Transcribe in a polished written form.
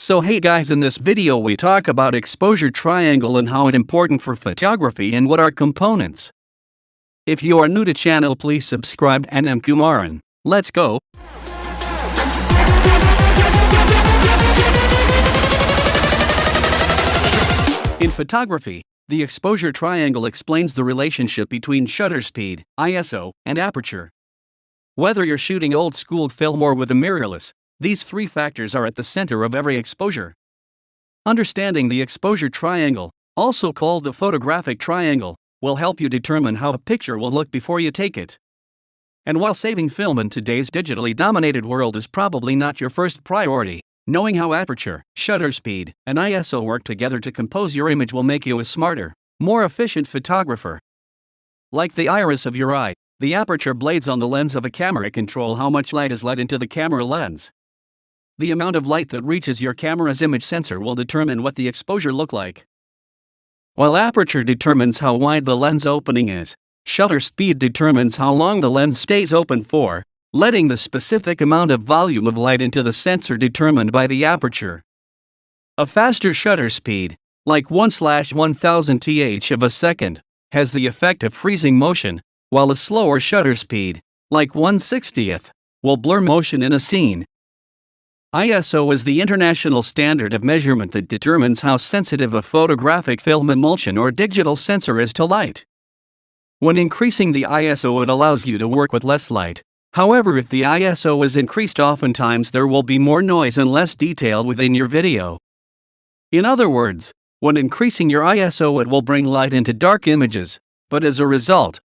So hey guys, in this video we talk about exposure triangle and how it's important for photography and what are components. If you are new to channel, please subscribe and I'm Kumaran. Let's go. In photography, the exposure triangle explains the relationship between shutter speed, ISO, and aperture. Whether you're shooting old-school film or with a mirrorless, these three factors are at the center of every exposure. Understanding the exposure triangle, also called the photographic triangle, will help you determine how a picture will look before you take it. And while saving film in today's digitally dominated world is probably not your first priority, knowing how aperture, shutter speed, and ISO work together to compose your image will make you a smarter, more efficient photographer. Like the iris of your eye, the aperture blades on the lens of a camera control how much light is let into the camera lens. The amount of light that reaches your camera's image sensor will determine what the exposure look like. While aperture determines how wide the lens opening is, shutter speed determines how long the lens stays open for, letting the specific amount of volume of light into the sensor determined by the aperture. A faster shutter speed, like 1/1000 th of a second, has the effect of freezing motion, while a slower shutter speed, like 1/60th, will blur motion in a scene. ISO is the international standard of measurement that determines how sensitive a photographic film emulsion or digital sensor is to light. When increasing the ISO, it allows you to work with less light. However, if the ISO is increased, oftentimes there will be more noise and less detail within your video. In other words, when increasing your ISO, it will bring light into dark images, but as a result,